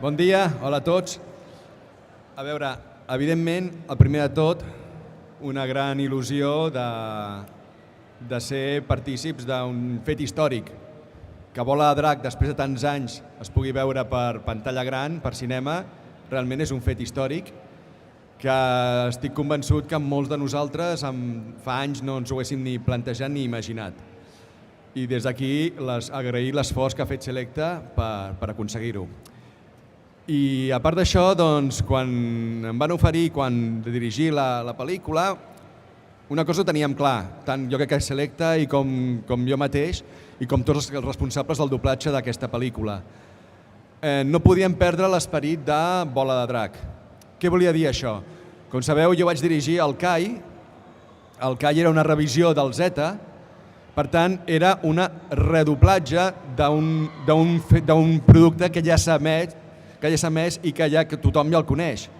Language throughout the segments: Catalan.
Bon dia, hola a tots. A veure, evidentment, el primer de tot, una gran il·lusió de ser partícips d'un fet històric. Que Bola de Drac, després de tants anys, es pugui veure per pantalla gran, per cinema, realment és un fet històric que estic convençut que molts de nosaltres fa anys no ens ho haguéssim ni plantejat ni imaginat. I des d'aquí agrair l'esforç que ha fet Selecta per aconseguir-ho. I a part d'això, quan em van oferir de dirigir la pel·lícula, una cosa ho teníem clar, tant jo que Selecta i com jo mateix i com tots els responsables del doblatge d'aquesta pel·lícula. No podíem perdre l'esperit de Bola de Drac. Què volia dir això? Com sabeu, jo vaig dirigir el CAI. El CAI era una revisió del Zeta, per tant, era un redoblatge d'un producte que ja s'ha emès i que tothom ja el coneix.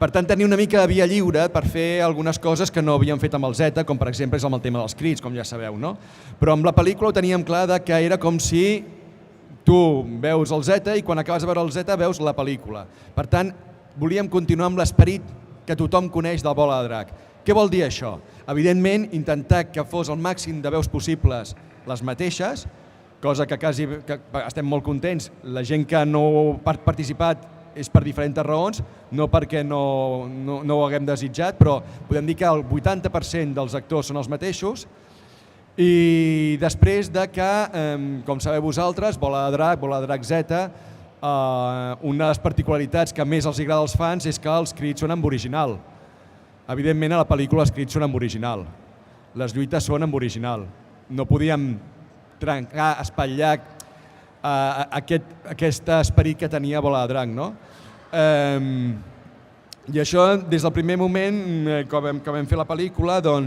Per tant, tenia una mica de via lliure per fer algunes coses que no havíem fet amb el Zeta, com per exemple és amb el tema dels crits, com ja sabeu, no? Però amb la pel·lícula ho teníem clar que era com si tu veus el Zeta i quan acabes de veure el Zeta veus la pel·lícula. Per tant, volíem continuar amb l'esperit que tothom coneix del Bola de Drac. Què vol dir això? Evidentment, intentar que fos el màxim de veus possibles les mateixes, cosa que estem molt contents. La gent que no ha participat és per diferents raons, no perquè no ho haguem desitjat, però podem dir que el 80% dels actors són els mateixos. I després que, com sabeu vosaltres, Bola de Drac Zeta, una de les particularitats que més els agrada als fans és que els crits són en original. Evidentment, a la pel·lícula els crits són en original. Les lluites són en original. No podíem trencar, espatllar aquest esperit que tenia Bola de Drac, no? I això, des del primer moment que vam fer la pel·lícula, jo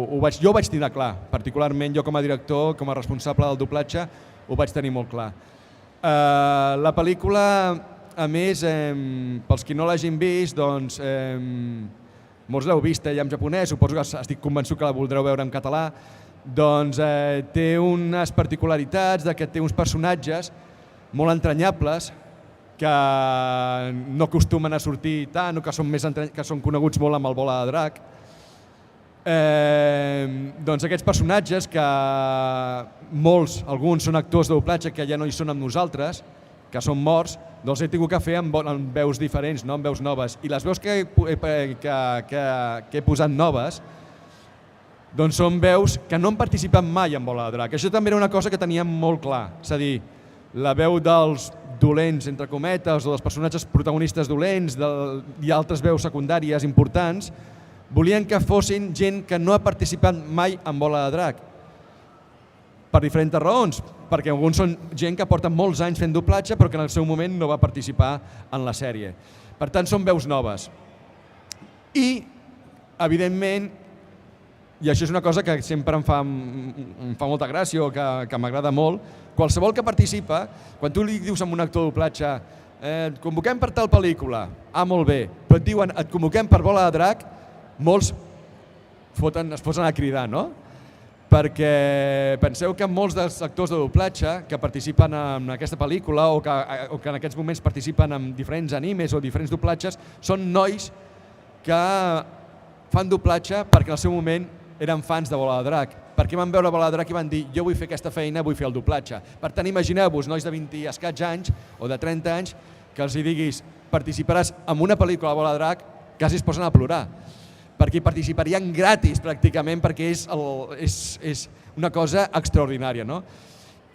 ho vaig tenir clar. Particularment jo com a director, com a responsable del doblatge, ho vaig tenir molt clar. La pel·lícula, a més, pels qui no l'hagin vist, molts l'heu vista ja en japonès, suposo que estic convençut que la voldreu veure en català, té unes particularitats, que té uns personatges molt entranyables que no acostumen a sortir tant o que són coneguts molt amb el Bola de Drac. Aquests personatges que alguns són actors de doblatge que ja no hi són amb nosaltres, que són morts, doncs he tingut que fer amb veus diferents, amb veus noves. I les veus que he posat noves són veus que no han participat mai en Bola de Drac. Això també era una cosa que teníem molt clar. És a dir, la veu dels dolents, entre cometes, o dels personatges protagonistes dolents i altres veus secundàries importants, volien que fossin gent que no ha participat mai en Bola de Drac. Per diferents raons, perquè alguns són gent que porten molts anys fent doblatge però que en el seu moment no va participar en la sèrie. Per tant, són veus noves. I, evidentment, i això és una cosa que sempre em fa molta gràcia o que m'agrada molt, qualsevol que participa, quan tu li dius a un actor de doblatge et convoquem per tal pel·lícula, molt bé, però et diuen et convoquem per Bola de Drac, molts es posen a cridar, no? Perquè penseu que molts dels actors de doblatge que participen en aquesta pel·lícula o que en aquests moments participen en diferents animes o diferents doblatges són nois que fan doblatge perquè en el seu moment eren fans de Bola de Drac, perquè van veure Bola de Drac i van dir jo vull fer aquesta feina, vull fer el doblatge. Per tant, imagineu-vos nois de 20 i escaig anys o de 30 anys que els diguis participaràs en una pel·lícula de Bola de Drac, quasi es posen a plorar, perquè hi participarien gratis pràcticament, perquè és una cosa extraordinària.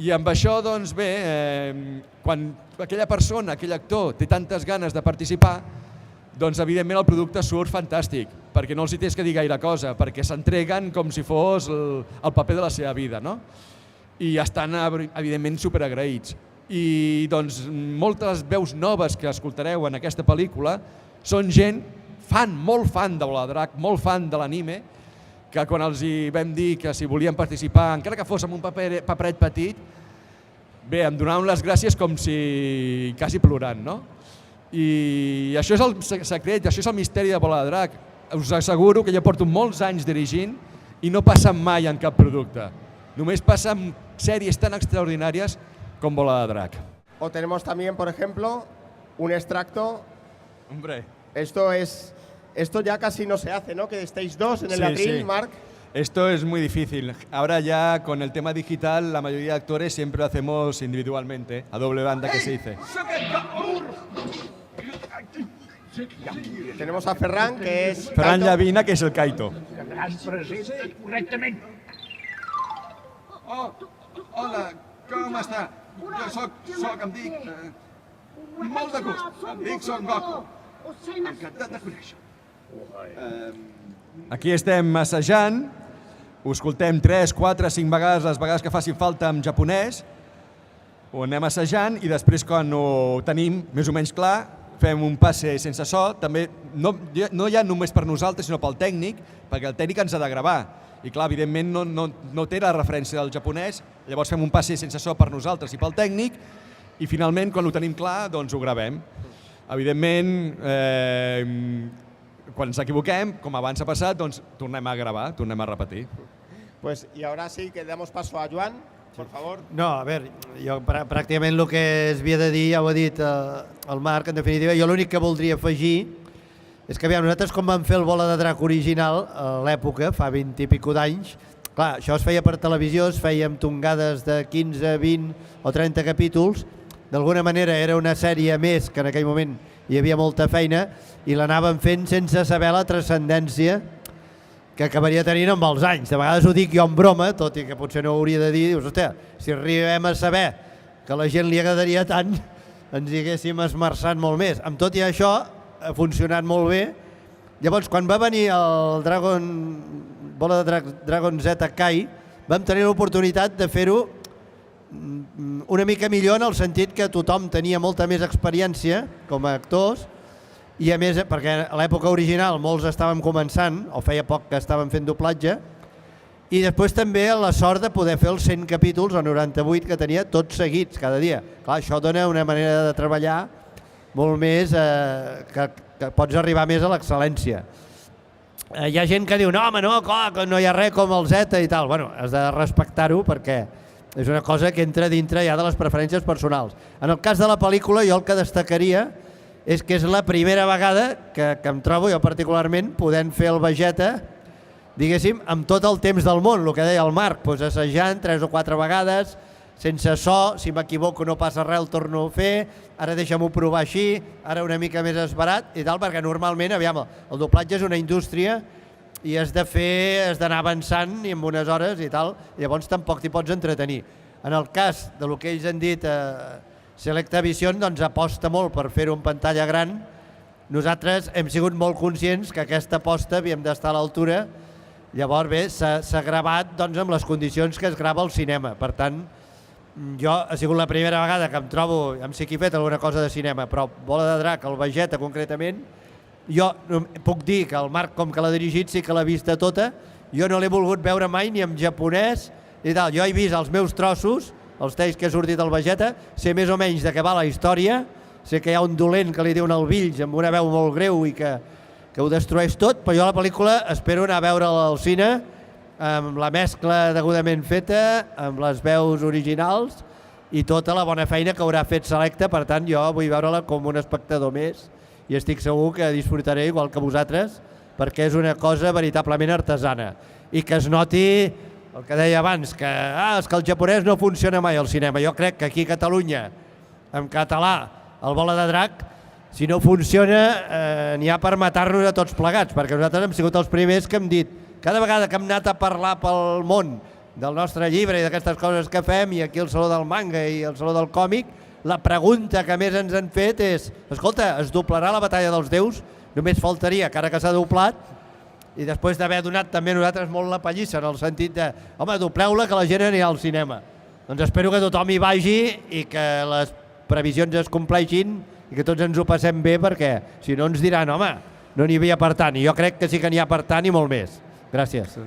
I amb això, doncs bé, quan aquella persona, aquell actor, té tantes ganes de participar, doncs evidentment el producte surt fantàstic, perquè no els hi tens que dir gaire cosa, perquè s'entreguen com si fos el paper de la seva vida, i estan evidentment superagraïts. I doncs moltes veus noves que escoltareu en aquesta pel·lícula són gent molt fan de Bola de Drac, molt fan de l'anime, que quan els vam dir que si volien participar, encara que fos amb un paperet petit, bé, em donaven les gràcies com si quasi plorant, no? I això és el secret, això és el misteri de Bola de Drac. Us asseguro que jo porto molts anys dirigint i no passa mai en cap producte. Només passa en sèries tan extraordinàries com Bola de Drac. O tenemos también, por ejemplo, un extracto. Hombre. Esto ya casi no se hace, ¿no? Que estéis dos en el Sí, atril, sí. Marc. Esto es muy difícil. Ahora ya con el tema digital, la mayoría de actores siempre lo hacemos individualmente, a doble banda que se dice. Tenemos a Ferran, que es... Ferran Kaito. Llavina, que és el Kaito. Oh, hola, com està? Jo em dic... molt de gust, em dic Son Goku. Encantat de conèixer. Aquí estem assajant, ho escoltem 3, 4, 5 vegades, les vegades que facin falta en japonès, ho anem assajant i després quan ho tenim més o menys clar, fem un passe sense so, també no ja només per nosaltres, sinó pel tècnic, perquè el tècnic ens ha de gravar. I clar, evidentment no té la referència del japonès, llavors fem un passe sense so per nosaltres i pel tècnic, i finalment, quan ho tenim clar, doncs ho gravem. Evidentment, quan ens equivoquem, com abans ha passat, doncs tornem a gravar, tornem a repetir. Pues, y ahora sí que damos paso a Joan, por favor. No, a veure, jo pràcticament el que es havia de dir ja ho ha dit el Marc, en definitiva. Jo l'únic que voldria afegir és que nosaltres com vam fer el Bola de Drac original a l'època, fa 20 i pico d'anys, clar, això es feia per televisió, es feia amb tongades de 15, 20 o 30 capítols, d'alguna manera era una sèrie més que en aquell moment hi havia molta feina i l'anàvem fent sense saber la transcendència que acabaria tenint amb els anys. De vegades ho dic jo en broma, tot i que potser no ho hauria de dir, dius, hòstia, si arribem a saber que a la gent li agradaria tant, ens hi haguéssim esmerçat molt més. Amb tot i això, ha funcionat molt bé. Llavors, quan va venir el Bola de Dragon Z Kai, vam tenir l'oportunitat de fer-ho una mica millor en el sentit que tothom tenia molta més experiència com a actors i a més, perquè a l'època original molts estàvem començant, o feia poc que estàvem fent doblatge, i després també la sort de poder fer els 100 capítols o 98 que tenia tots seguits cada dia. Clar, això dona una manera de treballar molt més, que pots arribar més a l'excel·lència. Hi ha gent que diu, no home, no, clar, que no hi ha res com el Z i tal. Bueno, has de respectar-ho perquè és una cosa que entra dintre ja de les preferències personals. En el cas de la pel·lícula, jo el que destacaria és que és la primera vegada que em trobo, jo particularment, podent fer el Vegeta, diguéssim, amb tot el temps del món, el que deia el Marc, assajant 3 o 4 vegades, sense so, si m'equivoco no passa res, el torno a fer, ara deixa'm-ho provar així, ara una mica més esperat i tal, perquè normalment, aviam, el doblatge és una indústria i has d'anar avançant i en unes hores i tal, llavors tampoc t'hi pots entretenir. En el cas del que ells han dit, Selecta Vision, doncs aposta molt per fer-ho en pantalla gran. Nosaltres hem sigut molt conscients que aquesta aposta havíem d'estar a l'altura, llavors bé, s'ha gravat amb les condicions que es grava al cinema, per tant, jo ha sigut la primera vegada que em trobo, ja em sé que he fet alguna cosa de cinema, però Bola de Drac, el Vegeta concretament, jo puc dir que el Marc, com que l'ha dirigit, sí que l'ha vista tota, jo no l'he volgut veure mai ni en japonès i tal, jo he vist els meus trossos, els talls que ha sortit el Vegeta, sé més o menys de què va la història, sé que hi ha un dolent que li diuen el Bills amb una veu molt greu i que ho destrueix tot, però jo la pel·lícula espero anar a veure'la al cine amb la mescla degudament feta, amb les veus originals i tota la bona feina que haurà fet Selecta, per tant jo vull veure-la com un espectador més i estic segur que disfrutaré igual que vosaltres perquè és una cosa veritablement artesana i que es noti el que deia abans, que és que el japonès no funciona mai al cinema. Jo crec que aquí a Catalunya, en català, el Bola de Drac, si no funciona, n'hi ha per matar-nos a tots plegats, perquè nosaltres hem sigut els primers que hem dit, cada vegada que hem anat a parlar pel món del nostre llibre i d'aquestes coses que fem, i aquí el Saló del Manga i el Saló del Còmic, la pregunta que més ens han fet és, escolta, es doblarà la Batalla dels Déus? Només faltaria, que ara que s'ha doblat, i després d'haver donat també nosaltres molt la pallissa, en el sentit de, home, dobleu-la que la gent anirà al cinema. Doncs espero que tothom hi vagi i que les previsions es compleixin i que tots ens ho passem bé, perquè si no ens diran, home, no n'hi havia per tant, i jo crec que sí que n'hi ha per tant i molt més. Gràcies.